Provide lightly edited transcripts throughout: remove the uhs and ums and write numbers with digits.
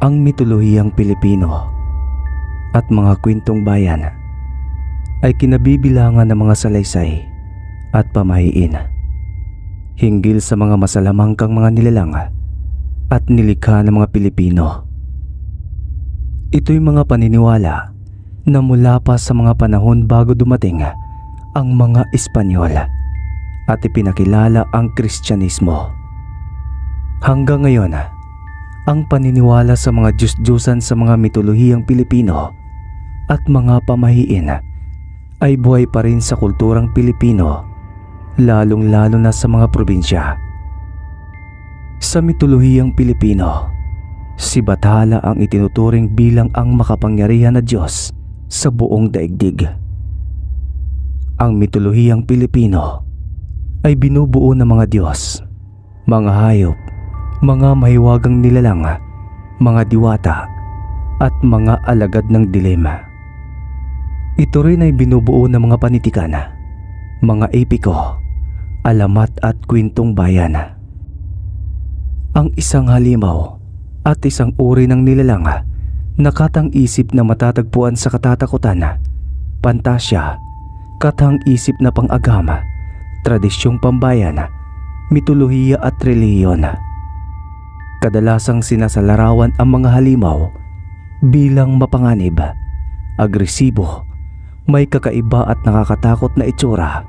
Ang mitolohiyang Pilipino at mga kwentong bayan ay kinabibilangan ng mga salaysay at pamahiin hinggil sa mga masalamangkang mga nilalang at nilikha ng mga Pilipino. Ito'y mga paniniwala na mula pa sa mga panahon bago dumating ang mga Espanyol at ipinakilala ang Kristyanismo. Hanggang ngayon, ang paniniwala sa mga Diyos-Diyosan sa mga mitolohiyang Pilipino at mga pamahiin ay buhay pa rin sa kulturang Pilipino, lalong-lalo na sa mga probinsya. Sa mitolohiyang Pilipino, si Bathala ang itinuturing bilang ang makapangyarihan na Diyos sa buong daigdig. Ang mitolohiyang Pilipino ay binubuo ng mga Diyos, mga hayop, mga mahiwagang nilalang, mga diwata at mga alagad ng dilim. Ito rin ay binubuo ng mga panitikan, mga epiko, alamat at kwentong bayan. Ang isang halimaw at isang uri ng nilalang na katang-isip na matatagpuan sa katatakutan, pantasya, katang-isip na pang-agama, tradisyong pambayan, mitolohiya at relihiyon. Kadalasang sinasalarawan ang mga halimaw bilang mapanganib, agresibo, may kakaiba at nakakatakot na itsura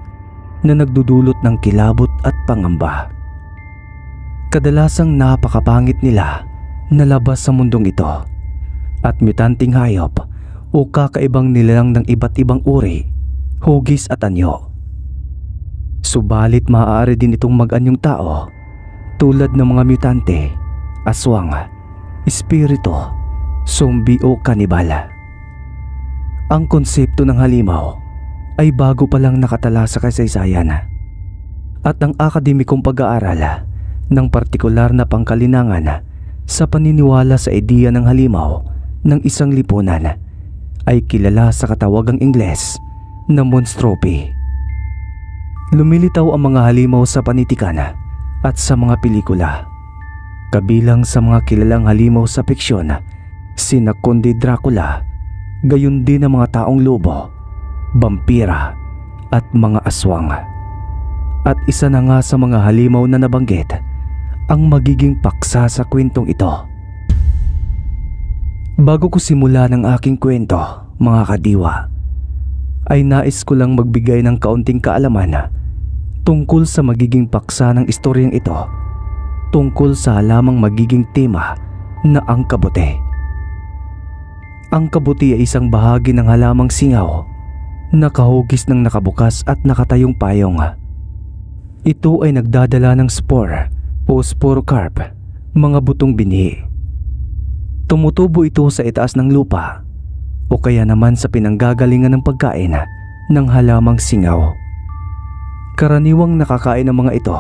na nagdudulot ng kilabot at pangamba. Kadalasang napakapangit nila na labas sa mundong ito at mitanting hayop o kakaibang nilalang ng iba't ibang uri, hugis at anyo. Subalit maaari din itong mag-anyong tao tulad ng mga mutante, aswang, espiritu, zombie o kanibal. Ang konsepto ng halimaw ay bago pa lang nakatala sa kasaysayan at ang akademikong pag-aaral ng partikular na pangkalinangan sa paniniwala sa ideya ng halimaw ng isang lipunan ay kilala sa katawagang Ingles na monstropy. Lumilitaw ang mga halimaw sa panitikan at sa mga pelikula. Kabilang sa mga kilalang halimaw sa fiksyon, sina Conde Dracula, gayon din ang mga taong lobo, vampira at mga aswang. At isa na nga sa mga halimaw na nabanggit ang magiging paksa sa kwentong ito. Bago ko simulan ang aking kwento, mga kadiwa, ay nais ko lang magbigay ng kaunting kaalaman tungkol sa magiging paksa ng istoryang ito, tungkol sa halamang magiging tema na ang kabuti. Ang kabuti ay isang bahagi ng halamang singaw na kahugis ng nakabukas at nakatayong payong. Ito ay nagdadala ng spore o sporocarp, mga butong binhi. Tumutubo ito sa itaas ng lupa o kaya naman sa pinanggagalingan ng pagkain ng halamang singaw. Karaniwang nakakain ng mga ito,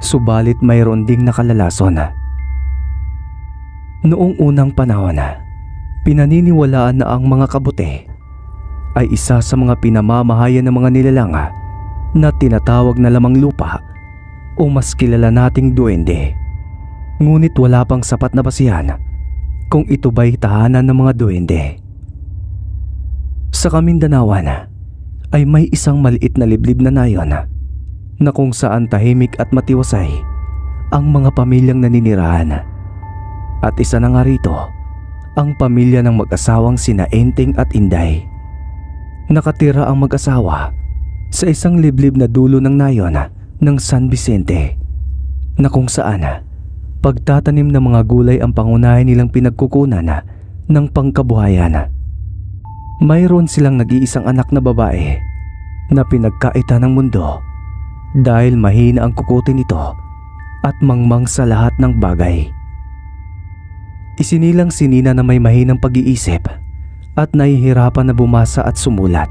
subalit mayroon ding nakalalason. Noong unang panahon, pinaniniwalaan na ang mga kabuti ay isa sa mga pinamamahayan ng mga nilalang na tinatawag na lamang lupa o mas kilala nating duwende. Ngunit wala pang sapat na basihan kung ito ba'y tahanan ng mga duwende. Sa Kamindanawan ay may isang maliit na liblib na nayon na kung saan tahimik at matiwasay ang mga pamilyang naninirahan. At isa na nga rito ang pamilya ng mag-asawang sina Enteng at Inday. Nakatira ang mag-asawa sa isang liblib na dulo ng nayon ng San Vicente, na kung saan pagtatanim ng mga gulay ang pangunahin nilang pinagkukunan ng pangkabuhayan. Mayroon silang nag-iisang anak na babae na pinagkaita ng mundo dahil mahina ang kukote nito at mangmang sa lahat ng bagay. Isinilang si Nina na may mahinang pag-iisip at nahihirapan na bumasa at sumulat.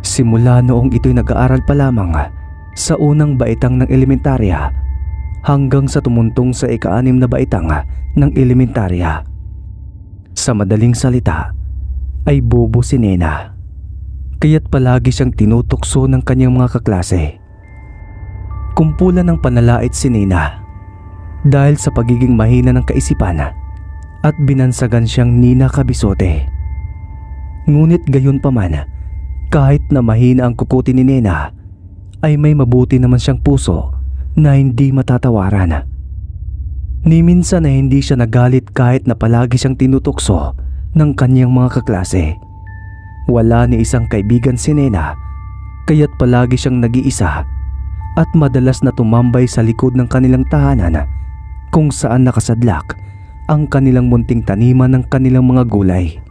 Simula noong ito'y nag-aaral pa lamang sa unang baitang ng elementarya hanggang sa tumuntong sa ika-6 na baitang ng elementarya. Sa madaling salita ay bobo si Nena, kaya't palagi siyang tinutukso ng kanyang mga kaklase. Kumpulan ng panalait si Nena dahil sa pagiging mahina ng kaisipan at binansagan siyang Nina Kabisote. Ngunit gayon pa man, kahit na mahina ang kukuti ni Nena, ay may mabuti naman siyang puso na hindi matatawaran. Ni minsan na hindi siya nagalit kahit na palagi siyang tinutukso ng kanyang mga kaklase. Wala ni isang kaibigan si Nena, kaya't palagi siyang nag-iisa at madalas na tumambay sa likod ng kanilang tahanan kung saan nakasadlak ang kanilang munting taniman ng kanilang mga gulay.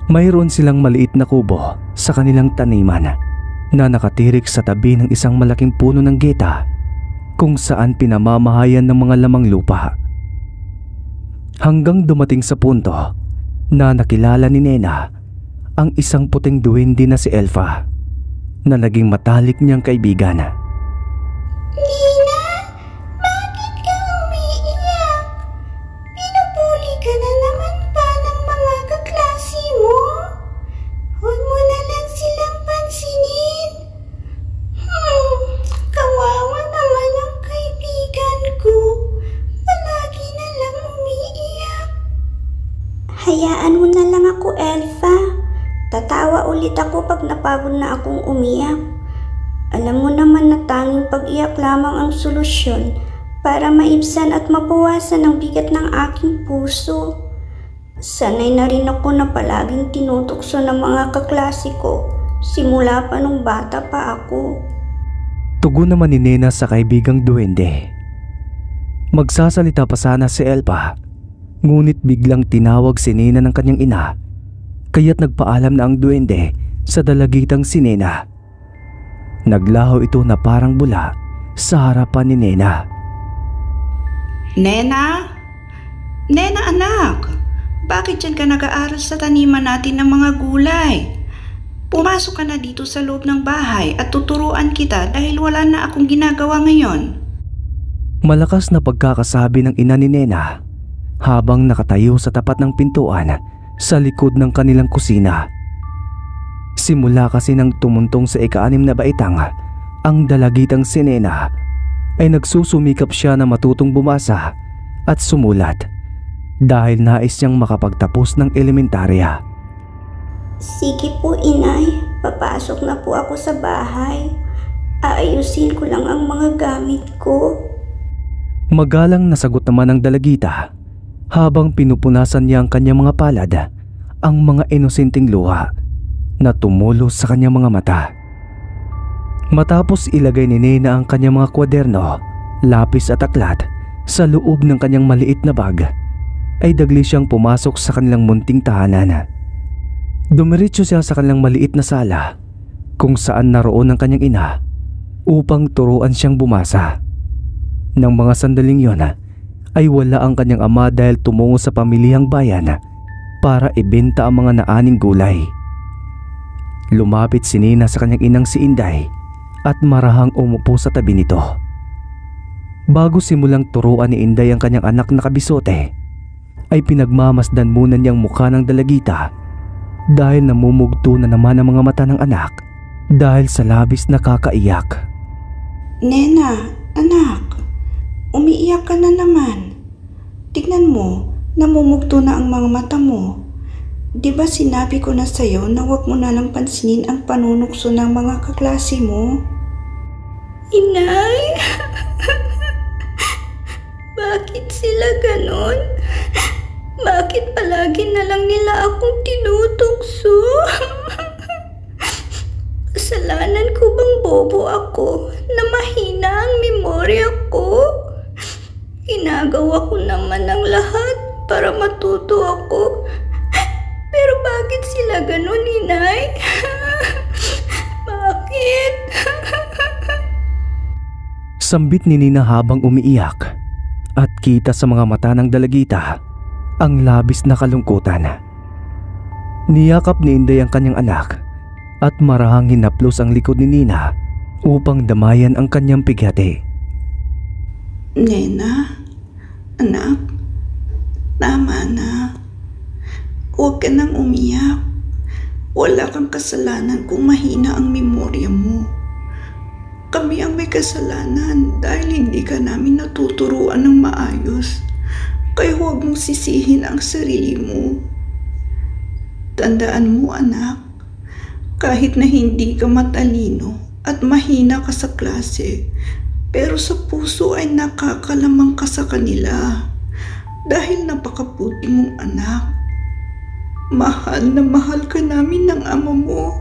Mayroon silang maliit na kubo sa kanilang taniman na nakatirik sa tabi ng isang malaking puno ng geta kung saan pinamamahayan ng mga lamang lupa. Hanggang dumating sa punto na nakilala ni Nena ang isang puting duwende na si Elfa na naging matalik niyang kaibigan. Nina, bakit ka umiiyak? Pinupuli ka na naman ba ng mga kaklase mo? Huwag mo na lang silang pansinin. Kawawa naman ang kaibigan ko. Palagi na lang umiiyak. Hayaan mo na lang ako, Elfa. Tatawa ulit ako pag napagod na akong umiyak. Alam mo naman na tanging pag-iyak lamang ang solusyon para maibsan at mabawasan ang bigat ng aking puso. Sanay na rin ako na palaging tinutukso ng mga kaklase ko simula pa nung bata pa ako. Tugon naman ni Nena sa kaibigang duwende. Magsasalita pa sana si Elfa, ngunit biglang tinawag si Nena ng kanyang ina, kaya't nagpaalam na ang duwende sa dalagitang si Nena. Naglaho ito na parang bula sa harapan ni Nena. Nena? Nena anak, bakit dyan ka nag-aaral sa taniman natin ng mga gulay? Pumasok ka na dito sa loob ng bahay at tuturuan kita dahil wala na akong ginagawa ngayon. Malakas na pagkakasabi ng ina ni Nena habang nakatayo sa tapat ng pintuan sa likod ng kanilang kusina. Simula kasi nang tumuntong sa ika-6 na baitang ang dalagitang si Nena ay nagsusumikap siya na matutong bumasa at sumulat dahil nais niyang makapagtapos ng elementarya. Sige po, inay. Papasok na po ako sa bahay. Aayusin ko lang ang mga gamit ko. Magalang na sagot naman ng dalagita habang pinupunasan niya ang kanyang mga palad, ang mga inosenteng luha na tumulo sa kanyang mga mata. Matapos ilagay ni Nena ang kanyang mga kwaderno, lapis at aklat sa loob ng kanyang maliit na bag, ay dagli siyang pumasok sa kanilang munting tahanan. Dumiretso siya sa kanilang maliit na sala kung saan naroon ang kanyang ina upang turuan siyang bumasa. Nang mga sandaling yon ay wala ang kanyang ama dahil tumungo sa pamilihang bayan para ibenta ang mga naaning gulay. Lumapit si Nena sa kanyang inang si Inday at marahang umupo sa tabi nito. Bago simulang turuan ni Inday ang kanyang anak na Kabisote, ay pinagmamasdan muna niyang mukha ng dalagita dahil namumugto na naman ang mga mata ng anak dahil sa labis na kakaiyak. Nena, anak, umiiyak ka na naman. Tignan mo, namumugto na ang mga mata mo. Di ba sinabi ko na sa'yo na huwag mo na lang pansinin ang panunukso ng mga kaklase mo? Inay, bakit sila ganon? Bakit palagi na lang nila akong tinutukso? Kasalanan ko bang bobo ako na mahina ang memorya ko? Ginagawa ko naman ang lahat para matuto ako. Pero bakit sila ganon, inay? Bakit? Sambit ni Nina habang umiiyak at kita sa mga mata ng dalagita ang labis na kalungkutan. Niyakap ni Inday ang kanyang anak at marahang hinaplos ang likod ni Nina upang damayan ang kanyang pighati. Nena, anak, tama na. Huwag ka nang umiyak. Wala kang kasalanan kung mahina ang memorya mo. Kami ang may kasalanan dahil hindi ka namin natuturuan ng maayos. Kaya huwag mong sisihin ang sarili mo. Tandaan mo, anak, kahit na hindi ka matalino at mahina ka sa klase, pero sa puso ay nakakalamang ka sa kanila dahil napakabuti mong anak. Mahal na mahal ka namin ng ama mo.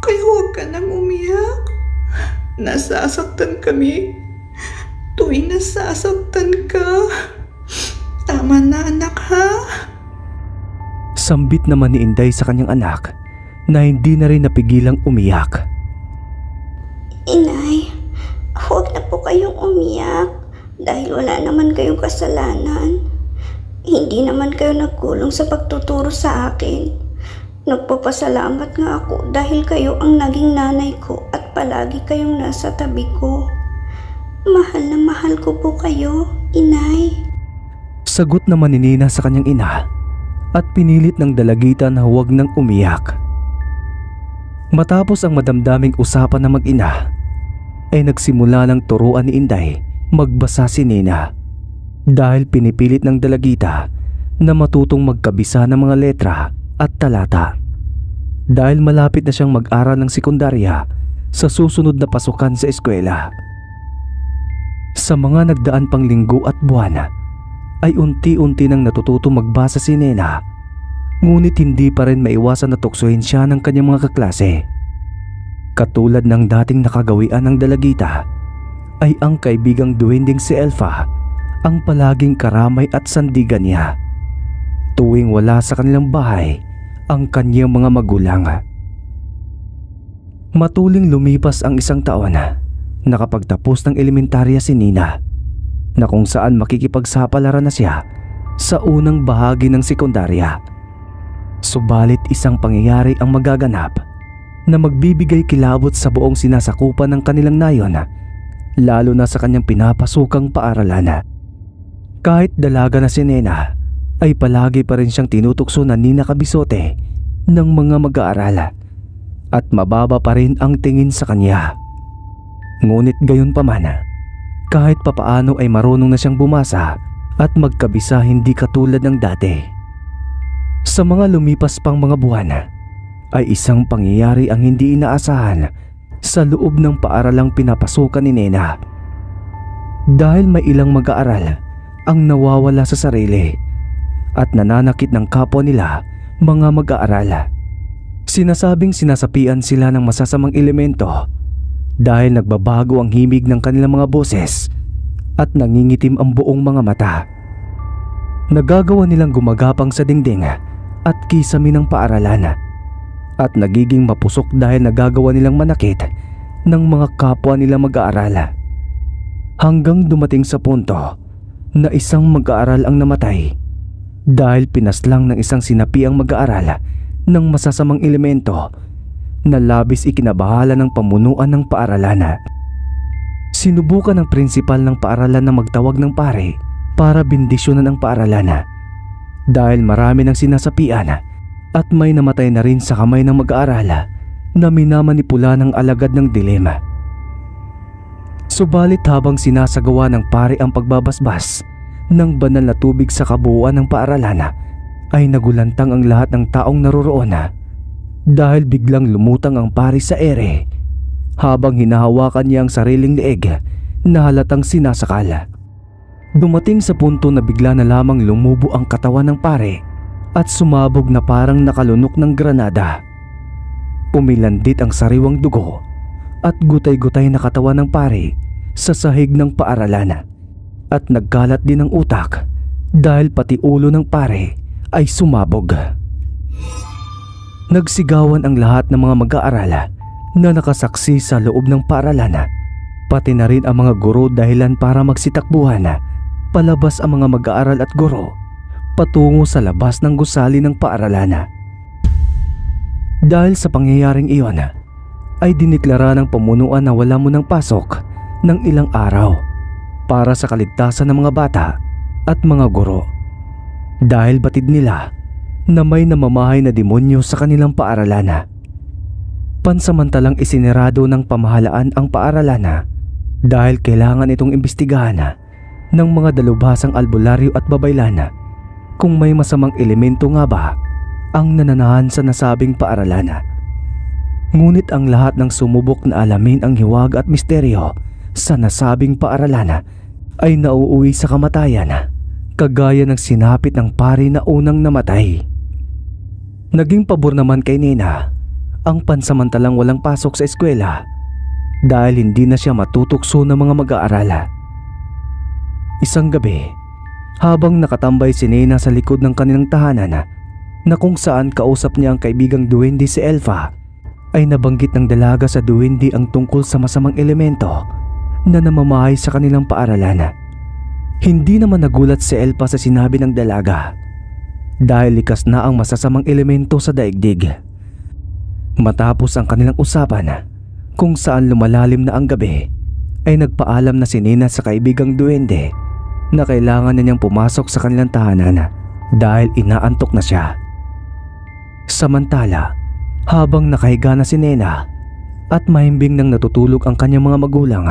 Kaya huwag ka nang umiyak. Nasasaktan kami tuwing nasasaktan ka. Tama na, anak, ha? Sambit naman ni Inday sa kanyang anak na hindi na rin napigilang umiyak. Inay, huwag na po kayong umiyak dahil wala naman kayong kasalanan. Hindi naman kayo nagkulong sa pagtuturo sa akin. Nagpapasalamat nga ako dahil kayo ang naging nanay ko at palagi kayong nasa tabi ko. Mahal na mahal ko po kayo, Inay. Sagot naman ni Nina sa kanyang ina at pinilit ng dalagita na huwag nang umiyak. Matapos ang madamdaming usapan ng mag-ina, ay nagsimula ng turuan ni Inday magbasa si Nina dahil pinipilit ng dalagita na matutong magkabisa ng mga letra at talata. Dahil malapit na siyang mag-aral ng sekundarya sa susunod na pasukan sa eskwela. Sa mga nagdaan pang linggo at buwan, ay unti-unti nang natututo magbasa si Nena, ngunit hindi pa rin maiwasan na tuksohin siya ng kanyang mga kaklase. Katulad ng dating nakagawian ng dalagita, ay ang kaibigang duwending si Elfa ang palaging karamay at sandigan niya tuwing wala sa kanilang bahay ang kanyang mga magulang. Matuling lumipas ang isang taon, nakapagtapos ng elementarya si Nina, na kung saan makikipagsapalaran na siya sa unang bahagi ng sekundarya. Subalit isang pangyayari ang magaganap na magbibigay kilabot sa buong sinasakupan ng kanilang nayon, lalo na sa kanyang pinapasukang paaralan. Kahit dalaga na si Nena, ay palagi pa rin siyang tinutukso na Nina Kabisote ng mga mag-aaral at mababa pa rin ang tingin sa kanya. Ngunit gayon pa man, kahit papaano ay marunong na siyang bumasa at magkabisa hindi katulad ng dati. Sa mga lumipas pang mga buwan, ay isang pangyayari ang hindi inaasahan sa loob ng paaralang pinapasukan ni Nena. Dahil may ilang mag-aaral ang nawawala sa sarili at nananakit ng kapwa nila mga mag-aaral. Sinasabing sinasapian sila ng masasamang elemento dahil nagbabago ang himig ng kanilang mga boses at nangingitim ang buong mga mata. Nagagawa nilang gumagapang sa dingding at kisame ng paaralan at nagiging mapusok dahil nagagawa nilang manakit ng mga kapwa nila mag-aaral. Hanggang dumating sa punto na isang mag-aaral ang namatay dahil pinaslang ng isang sinapiang mag-aaral ng masasamang elemento na labis ikinabahala ng pamunuan ng paaralan. Sinubukan ng prinsipal ng paaralan na magtawag ng pare para bendisyonan ang paaralan dahil marami ng sinasapian at may namatay na rin sa kamay ng mag-aaral na minamanipula ng alagad ng dilema. Subalit habang sinasagawa ng pare ang pagbabasbas ng banal na tubig sa kabuuan ng paaralan, ay nagulantang ang lahat ng taong naroroon dahil biglang lumutang ang pare sa ere habang hinahawakan niya ang sariling leeg na halatang sinasakal. Dumating sa punto na bigla na lamang lumubo ang katawan ng pare at sumabog na parang nakalunok ng granada. Pumilandit ang sariwang dugo at gutay-gutay na katawan ng pare sa sahig ng paaralan at nagkalat din ang utak dahil pati ulo ng pare ay sumabog. Nagsigawan ang lahat ng mga mag-aaral na nakasaksi sa loob ng paaralan, pati na rin ang mga guro dahilan para magsitakbuhan palabas ang mga mag-aaral at guro patungo sa labas ng gusali ng paaralan. Dahil sa pangyayaring iyon, ay diniklara ng pamunuan na wala munang pasok ng ilang araw para sa kaligtasan ng mga bata at mga guro. Dahil batid nila na may namamahay na demonyo sa kanilang paaralan. Pansamantalang isinirado ng pamahalaan ang paaralan dahil kailangan itong imbestigahan ng mga dalubhasang albularyo at babaylan kung may masamang elemento nga ba ang nananahan sa nasabing paaralan. Ngunit ang lahat ng sumubok na alamin ang hiwaga at misteryo sa nasabing paaralan ay nauuwi sa kamatayan, kagaya ng sinapit ng pari na unang namatay. Naging pabor naman kay Nena ang pansamantalang walang pasok sa eskwela dahil hindi na siya matutukso ng mga mag-aaral. Isang gabi, habang nakatambay si Nena sa likod ng kanilang tahanan na kung saan kausap niya ang kaibigang duwende si Elfa, ay nabanggit ng dalaga sa duwende ang tungkol sa masamang elemento na namamahay sa kanilang paaralan. Hindi naman nagulat si Elfa sa sinabi ng dalaga dahil likas na ang masasamang elemento sa daigdig. Matapos ang kanilang usapan kung saan lumalalim na ang gabi, ay nagpaalam na si Nena sa kaibigang duwende na kailangan na niyang pumasok sa kanilang tahanan dahil inaantok na siya. Samantala, habang nakahiga na si Nena at mahimbing nang natutulog ang kanyang mga magulang,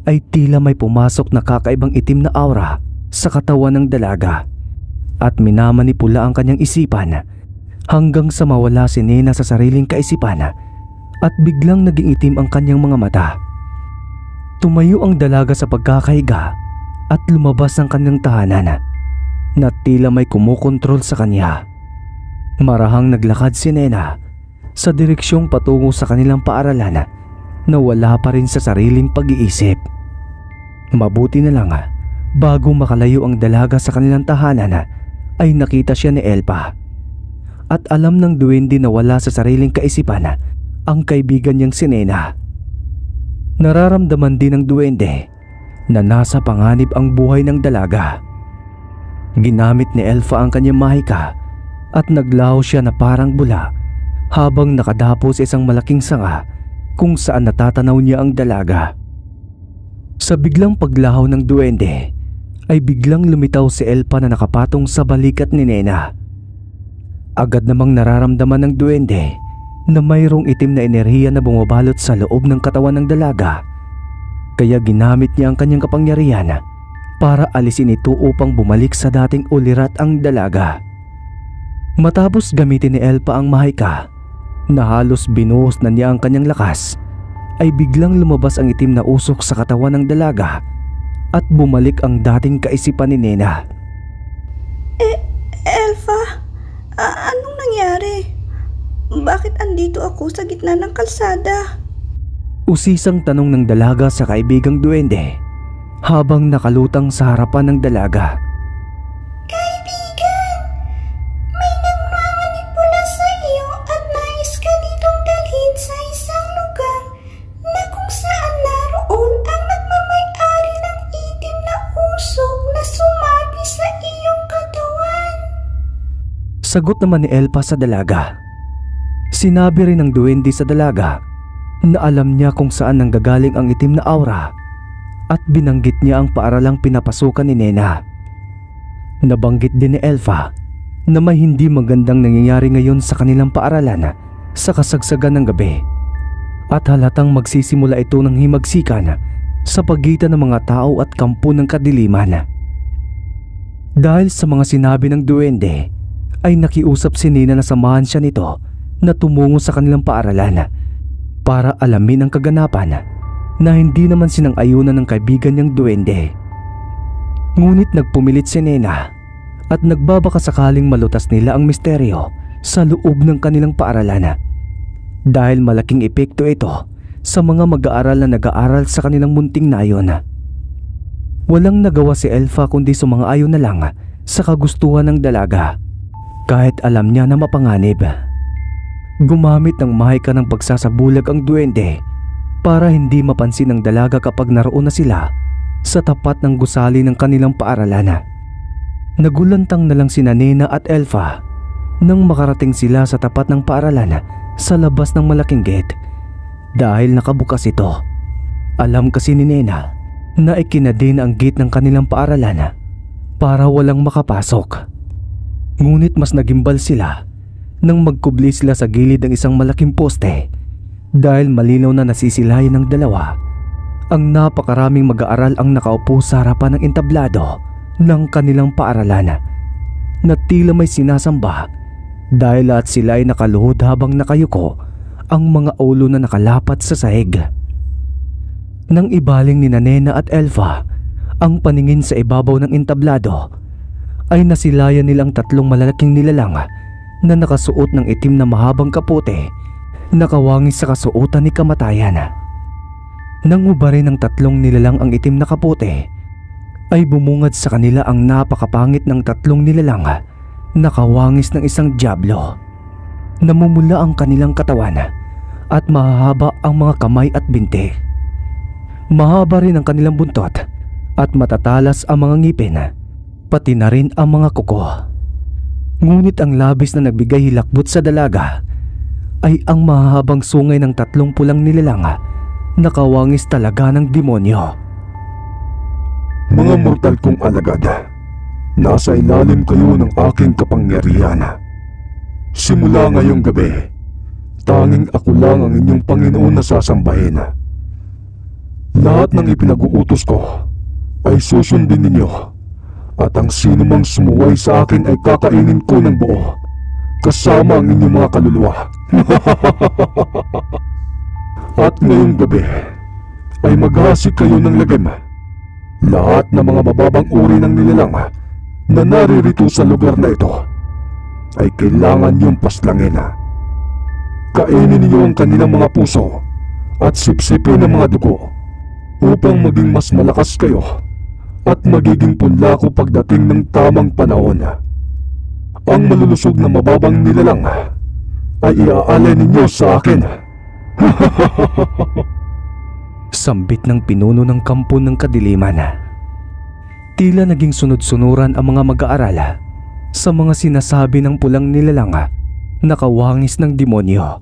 ay tila may pumasok na kakaibang itim na aura sa katawan ng dalaga at minamanipula ang kanyang isipan hanggang sa mawala si Nena sa sariling kaisipan at biglang naging itim ang kanyang mga mata. Tumayo ang dalaga sa pagkakahiga at lumabas ng kanyang tahanan na tila may kumukontrol sa kanya. Marahang naglakad si Nena sa direksyong patungo sa kanilang paaralan na wala pa rin sa sariling pag-iisip. Mabuti na lang bago makalayo ang dalaga sa kanilang tahanan ay nakita siya ni Elfa. At alam ng duwende na wala sa sariling kaisipan ang kaibigan niyang si Nena. Nararamdaman din ng duwende na nasa panganib ang buhay ng dalaga. Ginamit ni Elfa ang kanyang mahika at naglaho siya na parang bula habang nakadapo sa isang malaking sanga kung saan natatanaw niya ang dalaga. Sa biglang paglaho ng duwende ay biglang lumitaw si Elfa na nakapatong sa balikat ni Nena. Agad namang nararamdaman ng duwende na mayroong itim na enerhiya na bumabalot sa loob ng katawan ng dalaga, kaya ginamit niya ang kanyang kapangyarihan para alisin ito upang bumalik sa dating ulirat ang dalaga. Matapos gamitin ni Elfa ang mahika na halos binuhos na niya ang kanyang lakas, ay biglang lumabas ang itim na usok sa katawan ng dalaga at bumalik ang dating kaisipan ni Nena. Elfa, anong nangyari? Bakit andito ako sa gitna ng kalsada? Usisang tanong ng dalaga sa kaibigang duwende habang nakalutang sa harapan ng dalaga. Kaibigan, may nagmamanipula sa iyo at nais ka ditong dalhin sa isang lugar na kung saan naroon ang nagmamay-ari ng itim na usok na sumabi sa iyong katawan. Sagot naman ni Elfa sa dalaga. Sinabi rin ng duwende sa dalaga na alam niya kung saan nanggagaling ang itim na aura at binanggit niya ang paaralang pinapasukan ni Nena. Nabanggit din ni Elfa na may hindi magandang nangyayari ngayon sa kanilang paaralan sa kasagsagan ng gabi at halatang magsisimula ito ng himagsikan sa pagitan ng mga tao at kampo ng kadiliman. Dahil sa mga sinabi ng duwende ay nakiusap si Nena na samahan siya nito na tumungo sa kanilang paaralan para alamin ang kaganapan na hindi naman sinang-ayunan ng kaibigan niyang duwende. Ngunit nagpumilit si Nena at nagbabaka sakaling malutas nila ang misteryo sa loob ng kanilang paaralan dahil malaking epekto ito sa mga mag-aaral na nag-aaral sa kanilang munting nayon. Walang nagawa si Elfa kundi sumang-ayon na lang sa kagustuhan ng dalaga kahit alam niya na mapanganib. Gumamit ng mahika ng pagsasabulag ang duwende para hindi mapansin ng dalaga kapag naroon na sila sa tapat ng gusali ng kanilang paaralan. Nagulantang na lang sina Nena at Elfa nang makarating sila sa tapat ng paaralan sa labas ng malaking gate dahil nakabukas ito. Alam kasi ni Nena na ikinadin ang gate ng kanilang paaralan para walang makapasok. Ngunit mas nagimbal sila nang magkubli sila sa gilid ng isang malaking poste dahil malinaw na nasisilayan ng dalawa ang napakaraming mag-aaral ang nakaupo sa harapan ng entablado ng kanilang paaralan na tila may sinasamba dahil lahat sila ay nakaluhod habang nakayuko ang mga ulo na nakalapat sa sahig. Nang ibaling ni Nena at Elfa ang paningin sa ibabaw ng entablado, ay nasilayan nilang tatlong malalaking nilalang na nakasuot ng itim na mahabang kapote, nakawangis sa kasuotan ni kamatayan. Nang hubarin ng tatlong nilalang ang itim na kapote, ay bumungad sa kanila ang napakapangit ng tatlong nilalang, nakawangis ng isang dyablo. Namumula ang kanilang katawan at mahahaba ang mga kamay at binti. Mahaba rin ang kanilang buntot at matatalas ang mga ngipin, pati na rin ang mga kuko. Ngunit ang labis na nagbigay hilakbot sa dalaga ay ang mahahabang sungay ng tatlong pulang nilalang, nakawangis talaga ng demonyo. Mga mortal kong alagad, nasa ilalim kayo ng aking kapangyarihan. Simula ngayong gabi, tanging ako lang ang inyong Panginoon na sasambahin. Lahat ng ipinag-uutos ko ay susundin ninyo, at ang sino mang sumuway sa akin ay kakainin ko ng buo, kasama ang inyong mga kaluluwa. At ngayong gabi ay maghasik kayo ng lagim. Lahat ng mga mababang uri ng nilalang na naririto sa lugar na ito ay kailangan niyong paslangin. Kainin niyo ang kanilang mga puso at sipsipin ang mga dugo upang maging mas malakas kayo at magiging punla ko pagdating ng tamang panahon. Ang malulusog na mababang nilalang ay iaalay ninyo sa akin. Sambit ng pinuno ng kampo ng kadiliman. Tila naging sunod-sunuran ang mga mag-aaral sa mga sinasabi ng pulang nilalang, nakawangis ng demonyo.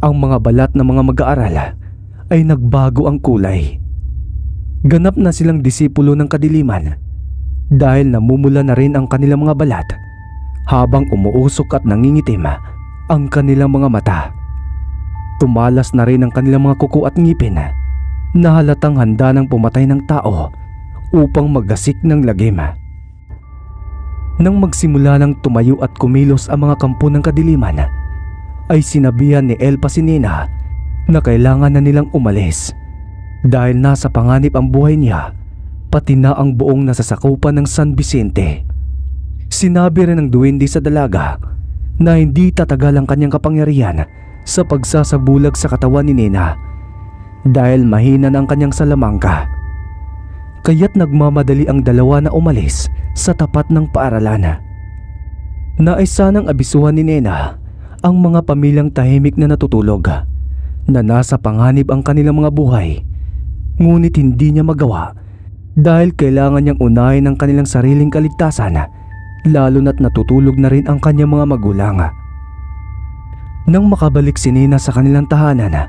Ang mga balat ng mga mag-aaral ay nagbago ang kulay. Ganap na silang disipulo ng kadiliman dahil namumula na rin ang kanilang mga balat habang umuusok at nangingitim ang kanilang mga mata. Tumalas na rin ang kanilang mga kuko at ngipin na halatang handa ng pumatay ng tao upang maggasik ng lagim. Nang magsimula ng tumayo at kumilos ang mga kampo ng kadiliman, ay sinabihan ni Elfa si Nena na kailangan na nilang umalis dahil nasa panganib ang buhay niya, pati na ang buong nasasakupan ng San Vicente. Sinabi rin ng duwende sa dalaga na hindi tatagal ang kanyang kapangyarihan sa pagsasabulag sa katawan ni Nena dahil mahina na ang kanyang salamangka. Kaya't nagmamadali ang dalawa na umalis sa tapat ng paaralan. Nais sanang abisuhan ni Nena ang mga pamilyang tahimik na natutulog na nasa panganib ang kanilang mga buhay, ngunit hindi niya magawa dahil kailangan niyang unahin ang kanilang sariling kaligtasan, lalo na't natutulog na rin ang kanyang mga magulang. Nang makabalik si Nena sa kanilang tahanan,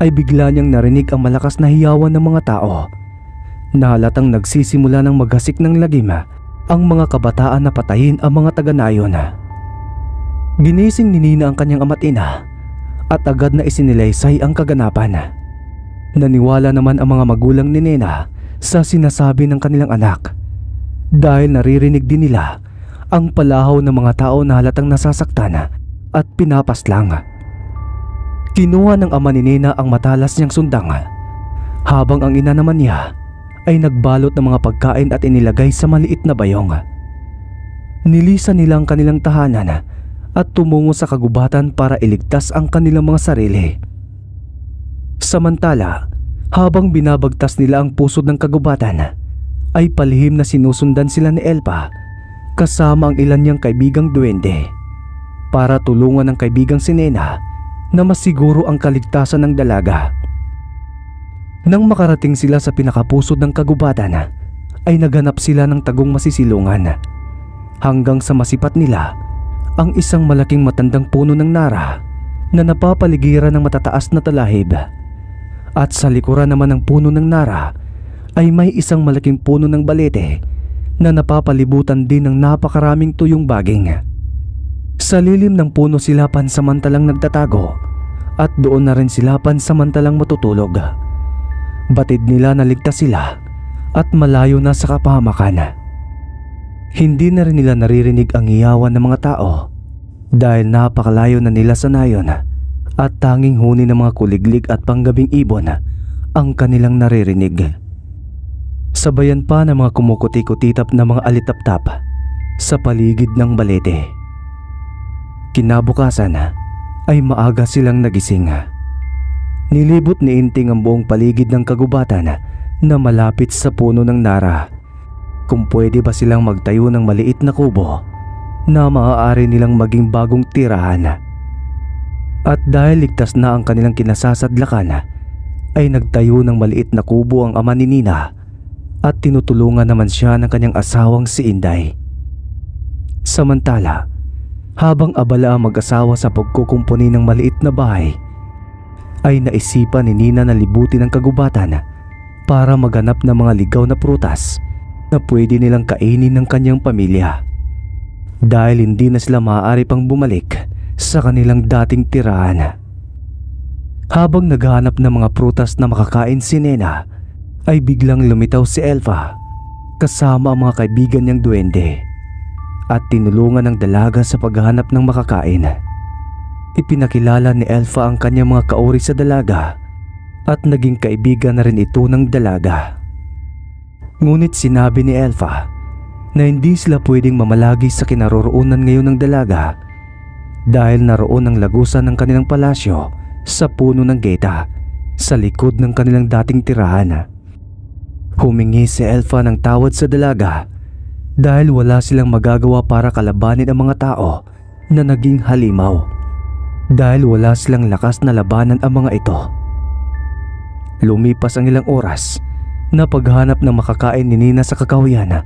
ay bigla niyang narinig ang malakas na hiyawan ng mga tao. Nahalatang nagsisimula ng maghasik ng lagim ang mga kabataan na patayin ang mga taga-nayon. Ginising ni Nena ang kanyang ama't ina at agad na isinilaysay ang kaganapan. Naniwala naman ang mga magulang ni Nena sa sinasabi ng kanilang anak dahil naririnig din nila ang palahaw ng mga tao na halatang nasasaktan at pinapaslang. Kinuha ng ama ni Nena ang matalas niyang sundang, habang ang ina naman niya ay nagbalot ng mga pagkain at inilagay sa maliit na bayong. Nilisan nila ang kanilang tahanan at tumungo sa kagubatan para iligtas ang kanilang mga sarili. Samantala, habang binabagtas nila ang pusod ng kagubatan, ay palihim na sinusundan sila ni Elfa kasama ang ilan niyang kaibigang duwende para tulungan ng kaibigang si Nena na masiguro ang kaligtasan ng dalaga. Nang makarating sila sa pinakapusod ng kagubatan, ay naghanap sila ng tagong masisilungan hanggang sa masipat nila ang isang malaking matandang puno ng nara na napapaligiran ng matataas na talahib. At sa likuran naman ng puno ng nara ay may isang malaking puno ng balete na napapalibutan din ng napakaraming tuyong baging. Sa lilim ng puno sila pansamantalang nagtatago at doon na rin sila pansamantalang matutulog. Batid nila na ligtas sila at malayo na sa kapahamakan. Hindi na rin nila naririnig ang iyawan ng mga tao dahil napakalayo na nila sa nayon at tanging huni ng mga kuliglig at panggabing ibon ang kanilang naririnig. Sabayan pa ng mga kumukuti-kutitap na mga alitap-tap sa paligid ng balete. Kinabukasan ay maaga silang nagising. Nilibot ni Inting ang buong paligid ng kagubatan na malapit sa puno ng nara kung pwede ba silang magtayo ng maliit na kubo na maaari nilang maging bagong tirahan. At dahil ligtas na ang kanilang kinasasadlakan, ay nagtayo ng maliit na kubo ang ama ni Nina at tinutulungan naman siya ng kanyang asawang si Inday. Samantala, habang abala ang mag-asawa sa pagkukumpuni ng maliit na bahay, ay naisipan ni Nina na libutin ang kagubatan para maghanap ng mga ligaw na prutas na pwede nilang kainin ng kanyang pamilya. Dahil hindi na sila maaari pang bumalik sa kanilang dating tirahan. Habang naghahanap ng mga prutas na makakain si Nena, ay biglang lumitaw si Elfa kasama ang mga kaibigan niyang duwende at tinulungan ng dalaga sa paghahanap ng makakain. Ipinakilala ni Elfa ang kanyang mga kauri sa dalaga at naging kaibigan na rin ito ng dalaga. Ngunit sinabi ni Elfa na hindi sila pwedeng mamalagi sa kinaroroonan ngayon ng dalaga dahil naroon ang lagusan ng kanilang palasyo sa puno ng geta sa likod ng kanilang dating tirahan. Humingi si Elfa ng tawad sa dalaga dahil wala silang magagawa para kalabanin ang mga tao na naging halimaw dahil wala silang lakas na labanan ang mga ito. Lumipas ang ilang oras na paghanap ng makakain ni Nina sa kakahuyan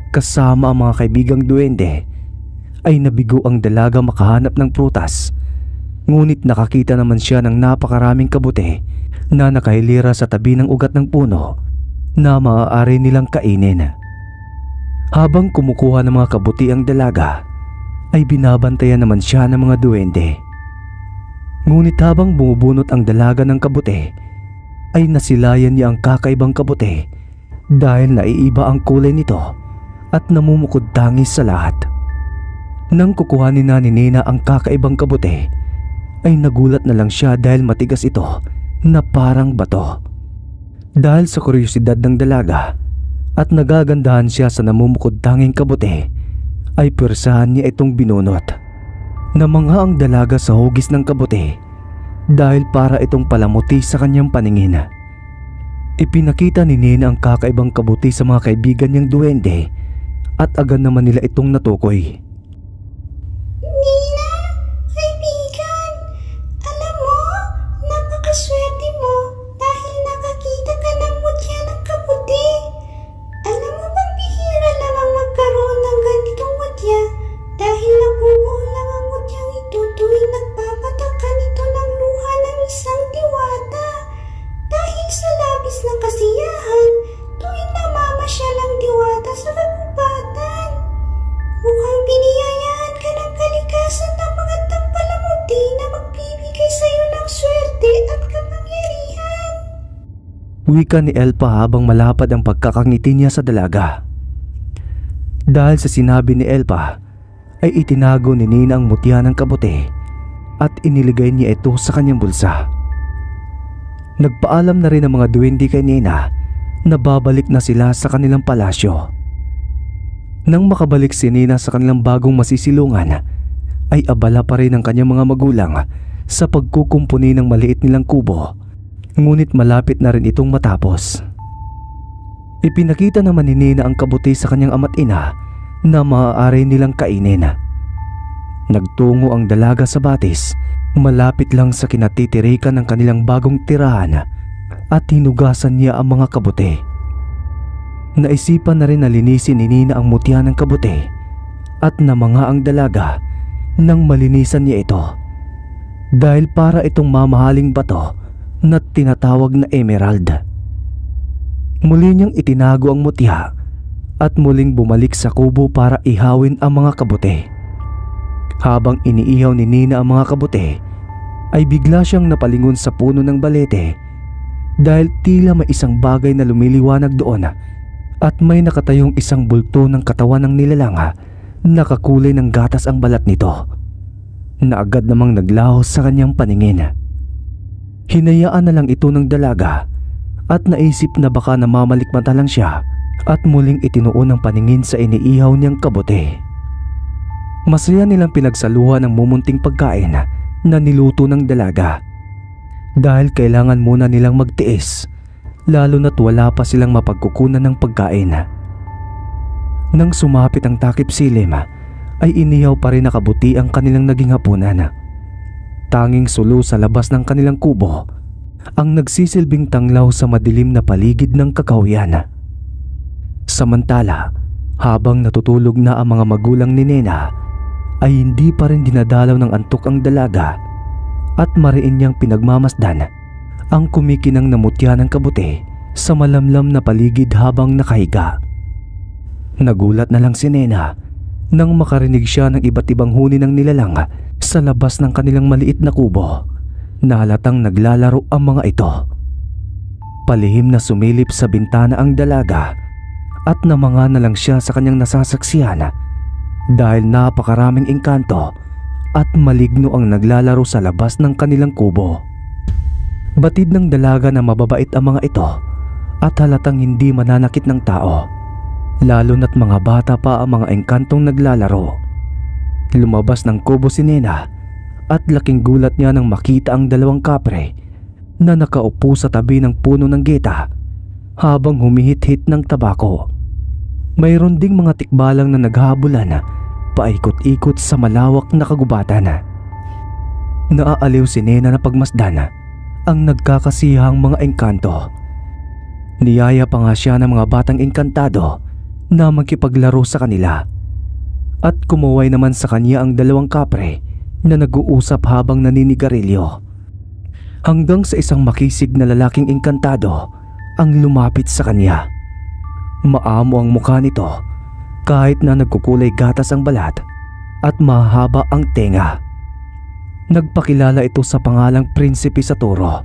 kasama ang mga kaibigang duwende, ay nabigo ang dalaga makahanap ng prutas. Ngunit nakakita naman siya ng napakaraming kabuti na nakahilira sa tabi ng ugat ng puno na maaari nilang kainin. Habang kumukuha ng mga kabuti ang dalaga, ay binabantayan naman siya ng mga duwende. Ngunit habang bumubunot ang dalaga ng kabuti, ay nasilayan niya ang kakaibang kabuti dahil naiiba ang kulay nito at namumukod tangis sa lahat. Nang kukuhanin na ni Nina ang kakaibang kabuti, ay nagulat na lang siya dahil matigas ito na parang bato. Dahil sa kuryosidad ng dalaga at nagagandahan siya sa namumukod tanging kabuti, ay pwersahan niya itong binunot. Namangha ang dalaga sa hugis ng kabuti dahil para itong palamuti sa kanyang paningin. Ipinakita ni Nina ang kakaibang kabuti sa mga kaibigan niyang duwende at agad naman nila itong natukoy. Nina, kaibigan, alam mo, napakaswerte mo dahil nakakita ka ng mutya ng kabuti. Alam mo bang bihira lang ang magkaroon ng ganitong mutya dahil nabubuo lang ang mutyang ito tuwing nagpapatakan ito ng luha ng isang diwata. Dahil sa labis ng kasiyahan tuwing namamasyal ang diwata sa kagubatan. Mukhang biniyayaan ka ng kalikasan ng mga tampalamuti na magbibigay sa iyo ng swerte at kapangyarihan. Wika ni Elfa habang malapad ang pagkakangiti niya sa dalaga. Dahil sa sinabi ni Elfa, ay itinago ni Nina ang mutya ng kabuti at iniligay niya ito sa kanyang bulsa. Nagpaalam na rin ang mga duwende kay Nina na babalik na sila sa kanilang palasyo. Nang makabalik si Nina sa kanilang bagong masisilungan, ay abala pa rin ang kanyang mga magulang sa pagkukumpuni ng maliit nilang kubo, ngunit malapit na rin itong matapos. Ipinakita naman ni Nina ang kabuti sa kanyang ama't ina na maaari nilang kainin. Nagtungo ang dalaga sa batis malapit lang sa kinatitirikan ng kanilang bagong tirahan at hinugasan niya ang mga kabuti. Naisipan na rin na linisin ni Nina ang mutya ng kabuti at namangha ang dalaga nang malinisan niya ito dahil para itong mamahaling bato na tinatawag na emerald. Muli niyang itinago ang mutya at muling bumalik sa kubo para ihawin ang mga kabuti. Habang iniihaw ni Nina ang mga kabuti, ay bigla siyang napalingon sa puno ng balete dahil tila may isang bagay na lumiliwanag doon at may nakatayong isang bulto ng katawan ng nilalang na kakulay ng gatas ang balat nito na agad namang naglaho sa kanyang paningin. Hinayaan na lang ito ng dalaga at naisip na baka namamalikmata lang siya at muling itinuon ang paningin sa iniihaw niyang kabote. Masaya nilang pinagsaluhan ang mumunting pagkain na niluto ng dalaga dahil kailangan muna nilang magtiis lalo na't wala pa silang mapagkukunan ng pagkain. Nang sumapit ang takip silim ay inihaw pa rin na kabuti ang kanilang naging hapunan. Tanging sulo sa labas ng kanilang kubo ang nagsisilbing tanglaw sa madilim na paligid ng kakahuyan. Samantala, habang natutulog na ang mga magulang ni Nena, ay hindi pa rin dinadalaw ng antok ang dalaga at mariin niyang pinagmamasdan ang kumikinang na mutya ng kabuti sa malamlam na paligid habang nakahiga. Nagulat na lang si Nena nang makarinig siya ng iba't ibang huni ng nilalang sa labas ng kanilang maliit na kubo na halatang naglalaro ang mga ito. Palihim na sumilip sa bintana ang dalaga at namanga na lang siya sa kanyang nasasaksihan dahil napakaraming engkanto at maligno ang naglalaro sa labas ng kanilang kubo. Batid ng dalaga na mababait ang mga ito at halatang hindi mananakit ng tao, lalo na't mga bata pa ang mga engkantong naglalaro. Lumabas ng kubo si Nena at laking gulat niya nang makita ang dalawang kapre na nakaupo sa tabi ng puno ng geta habang humihit-hit ng tabako. Mayroon ding mga tikbalang na naghahabulan paikot-ikot sa malawak na kagubatan. Naaaliw si Nena na pagmasdan ang nagkakasihang mga engkanto. Niyaya pa nga siya ng mga batang engkantado na magkipaglaro sa kanila at kumuway naman sa kanya ang dalawang kapre na nag-uusap habang naninigarilyo hanggang sa isang makisig na lalaking engkantado ang lumapit sa kanya. Maamo ang mukha nito kahit na nagkukulay gatas ang balat at mahaba ang tenga. Nagpakilala ito sa pangalang Prinsipe Saturo.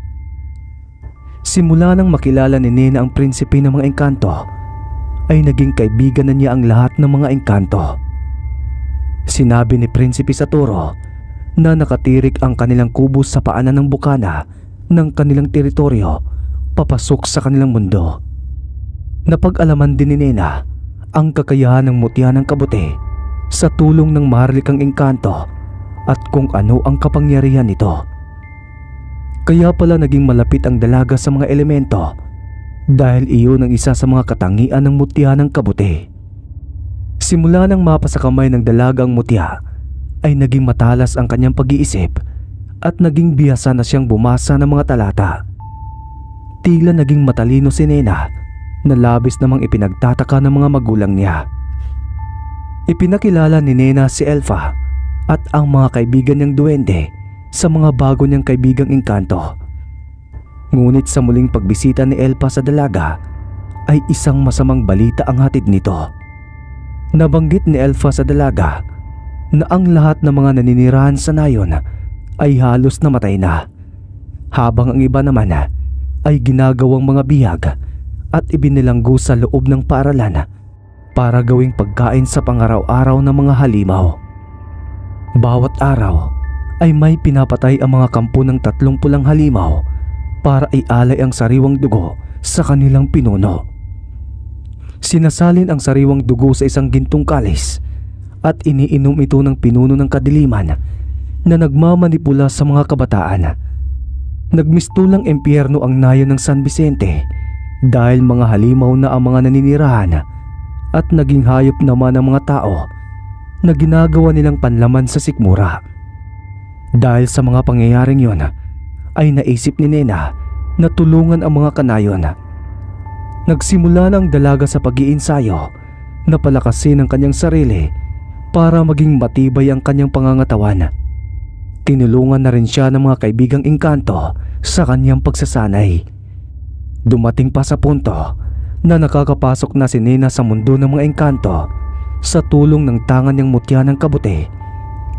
Simula nang makilala ni Nena ang prinsipe ng mga engkanto ay naging kaibigan na niya ang lahat ng mga engkanto. Sinabi ni Prinsipe Saturo na nakatirik ang kanilang kubo sa paanan ng bukana ng kanilang teritoryo papasok sa kanilang mundo. Napag-alaman din ni Nena ang kakayahan ng mutya ng kabuti sa tulong ng maharlikang engkanto at kung ano ang kapangyarihan nito. Kaya pala naging malapit ang dalaga sa mga elemento dahil iyon ang isa sa mga katangian ng mutya ng kabuti. Simula nang mapasakamay ng dalaga ang mutya ay naging matalas ang kanyang pag-iisip at naging bihasa na siyang bumasa ng mga talata. Tila naging matalino si Nena na labis namang ipinagtataka ng mga magulang niya. Ipinakilala ni Nena si Elfa at ang mga kaibigan niyang duwende sa mga bago niyang kaibigang engkanto. Ngunit sa muling pagbisita ni Elfa sa dalaga ay isang masamang balita ang hatid nito. Nabanggit ni Elfa sa dalaga na ang lahat ng mga naninirahan sa nayon ay halos namatay na, habang ang iba naman ay ginagawang mga bihag at ibinilanggo sa loob ng paaralan para gawing pagkain sa pangaraw-araw ng mga halimaw. Bawat araw ay may pinapatay ang mga kampo ng 30 halimaw para ialay ang sariwang dugo sa kanilang pinuno. Sinasalin ang sariwang dugo sa isang gintong kalis at iniinom ito ng pinuno ng kadiliman na nagmamanipula sa mga kabataan. Nagmistulang impyerno ang nayon ng San Vicente dahil mga halimaw na ang mga naninirahan at naging hayop naman ang mga tao na ginagawa nilang panlaman sa sikmura. Dahil sa mga pangyayaring yon ay naisip ni Nena na tulungan ang mga kanayon. Nagsimula na ang dalaga sa pag-iinsayo na palakasin ang kanyang sarili para maging matibay ang kanyang pangangatawan. Tinulungan na rin siya ng mga kaibigang engkanto sa kanyang pagsasanay. Dumating pa sa punto na nakakapasok na si Nena sa mundo ng mga engkanto sa tulong ng tangan niyang mutya ng kabuti,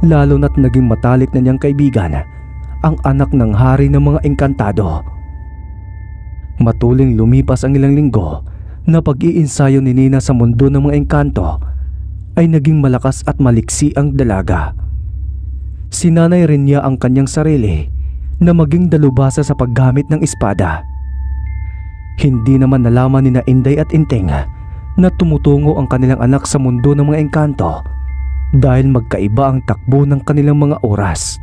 lalo na't naging matalik na niyang kaibigan ang anak ng hari ng mga engkantado. Matuling lumipas ang ilang linggo na pag-iinsayo ni Nina sa mundo ng mga engkanto ay naging malakas at maliksi ang dalaga. Sinanay rin niya ang kanyang sarili na maging dalubhasa sa paggamit ng espada. Hindi naman nalaman ni na Inday at Inting na tumutungo ang kanilang anak sa mundo ng mga engkanto dahil magkaiba ang takbo ng kanilang mga oras.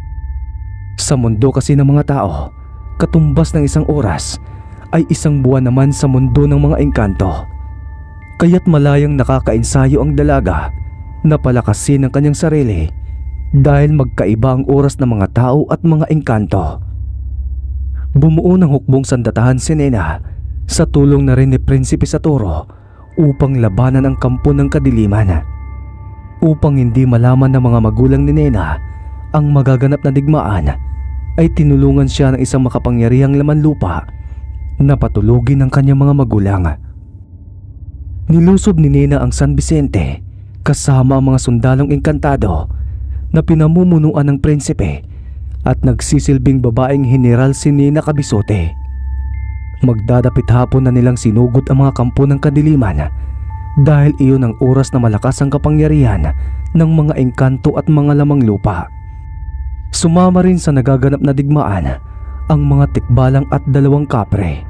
Sa mundo kasi ng mga tao, katumbas ng isang oras ay isang buwan naman sa mundo ng mga engkanto. Kaya't malayang nakakaensayo ang dalaga na palakasin ang kanyang sarili dahil magkaiba ang oras ng mga tao at mga engkanto. Bumuo ng hukbong sandatahan si Nena sa tulong na rin ni Prinsipe Satoru upang labanan ang kampo ng kadiliman. Upang hindi malaman ng mga magulang ni Nena ang magaganap na digmaan, ay tinulungan siya ng isang makapangyarihang lamanlupa na patulugin ang kanyang mga magulang. Nilusob ni Nena ang San Vicente kasama ang mga sundalong engkantado na pinamumunuan ng prinsipe at nagsisilbing babaeng General si Nina Cabizote. Magdadapit hapon na nilang sinugod ang mga kampo ng kadiliman dahil iyon ang oras na malakas ang kapangyarihan ng mga engkanto at mga lamang lupa. Sumama rin sa nagaganap na digmaan ang mga tikbalang at 2 kapre.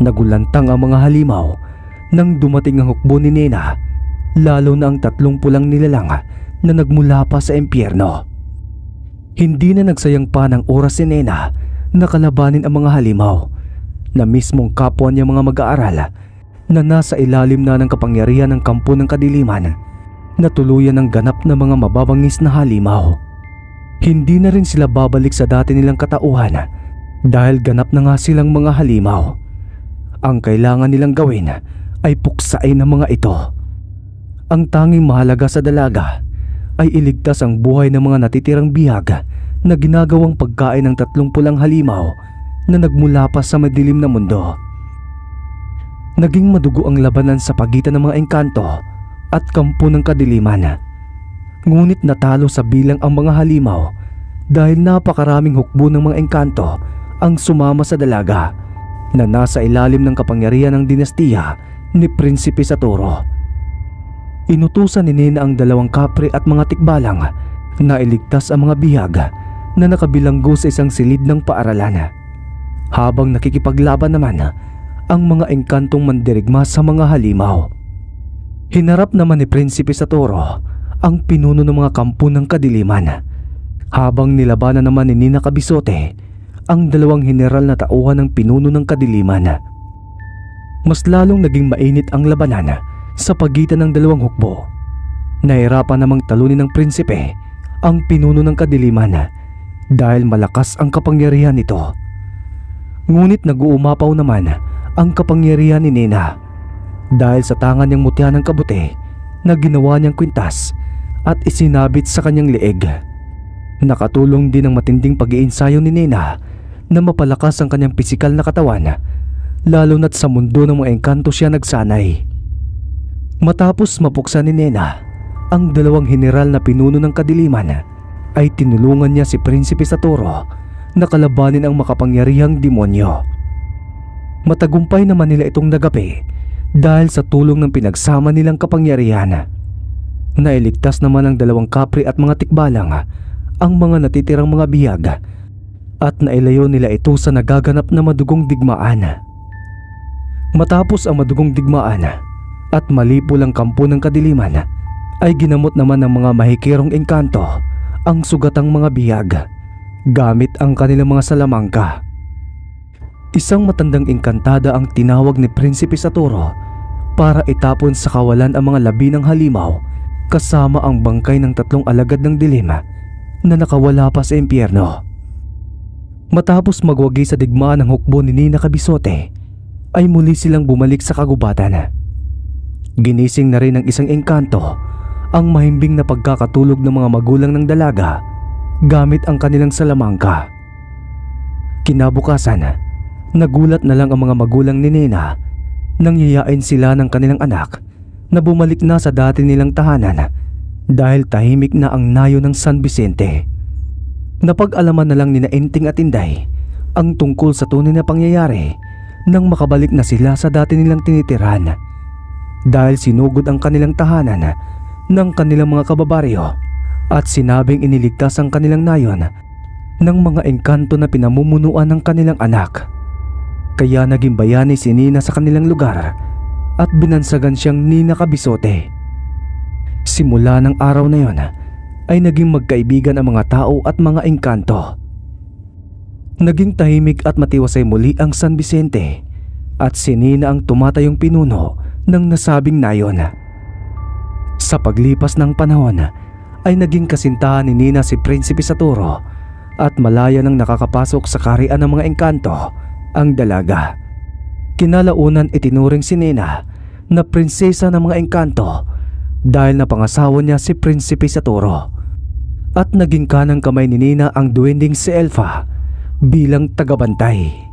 Nagulantang ang mga halimaw nang dumating ang hukbo ni Nena, lalo na ang 3 pulang nilalang na nagmula pa sa impyerno. Hindi na nagsayang pa ng oras si Nena na kalabanin ang mga halimaw na mismong kapwa niya mga mag-aaral na nasa ilalim na ng kapangyarihan ng kampo ng kadiliman na tuluyan ng ganap na mga mababangis na halimaw. Hindi na rin sila babalik sa dati nilang katauhan dahil ganap na nga silang mga halimaw. Ang kailangan nilang gawin ay puksain ang mga ito. Ang tanging mahalaga sa dalaga ay iligtas ang buhay ng mga natitirang bihag na ginagawang pagkain ng 3 pulang halimaw na nagmula pa sa madilim na mundo. Naging madugo ang labanan sa pagitan ng mga engkanto at kampo ng kadiliman. Ngunit natalo sa bilang ang mga halimaw dahil napakaraming hukbo ng mga engkanto ang sumama sa dalaga na nasa ilalim ng kapangyarihan ng dinastiya ni Prinsipe Satoru. Inutusan ni Nena ang 2 kapre at mga tikbalang na iligtas ang mga bihag na nakabilanggo sa isang silid ng paaralan. Habang nakikipaglaban naman ang mga engkantong mandirigma sa mga halimaw. Hinarap naman ni Prinsipe Satoru ang pinuno ng mga kampo ng kadiliman, habang nilabanan naman ni Nina Cabizote ang 2 general na tauhan ng pinuno ng kadiliman. Mas lalong naging mainit ang labanan sa pagitan ng 2 hukbo. Nahirapan namang talunin ng prinsipe ang pinuno ng kadiliman dahil malakas ang kapangyarihan nito. Ngunit nag-uumapaw naman ang kapangyarihan ni Nina dahil sa tangan niyang mutya ng kabute na ginawa niyang kwintas at isinabit sa kanyang leeg. Nakatulong din ang matinding pag-iinsayo ni Nina na mapalakas ang kanyang pisikal na katawan, lalo na't sa mundo ng mga engkanto siya nagsanay. Matapos mapuksa ni Nina ang 2 general na pinuno ng kadiliman, ay tinulungan niya si Prinsipe Satoru na kalabanin ang makapangyarihang demonyo. Matagumpay naman nila itong nagapi dahil sa tulong ng pinagsama nilang kapangyarihan. Nailigtas naman ang 2 kapre at mga tikbalang ang mga natitirang mga bihag at nailayo nila ito sa nagaganap na madugong digmaan. Matapos ang madugong digmaan at malipol ang kampo ng kadiliman, ay ginamot naman ng mga mahikirong engkanto ang sugatang mga bihag gamit ang kanilang mga salamangka. Isang matandang engkantada ang tinawag ni Prinsipe Satoru para itapon sa kawalan ang mga labi ng halimaw kasama ang bangkay ng 3 alagad ng dilim na nakawala pa sa impyerno. Matapos magwagi sa digmaan ng hukbo ni Nina Cabizote, ay muli silang bumalik sa kagubatan. Ginising na rin ng isang engkanto ang mahimbing na pagkakatulog ng mga magulang ng dalaga gamit ang kanilang salamangka. Kinabukasan, nagulat na lang ang mga magulang ni Nina nang yayain sila ng kanilang anak na bumalik na sa dati nilang tahanan dahil tahimik na ang nayo ng San Vicente. Napag-alaman na lang nina Enting at Inday ang tungkol sa tunay na pangyayari nang makabalik na sila sa dati nilang tinitiran dahil sinugod ang kanilang tahanan ng kanilang mga kababaryo at sinabing iniligtas ang kanilang nayon ng mga engkanto na pinamumunuan ng kanilang anak. Kaya naging bayani si Nina sa kanilang lugar at binansagan siyang Nina Kabisote. Simula ng araw na yon ay naging magkaibigan ang mga tao at mga engkanto. Naging tahimik at matiwasay muli ang San Vicente at si Nina ang tumatayong pinuno ng nasabing nayon. Sa paglipas ng panahon ay naging kasintahan ni Nina si Prinsipe Saturo at malaya nang nakakapasok sa kaharian ng mga engkanto ang dalaga. Kinalaunan itinuring si Nina na prinsesa ng mga engkanto dahil napangasawa niya si Prinsipe Saturo at naging kanang kamay ni Nina ang duwending si Elfa bilang tagabantay.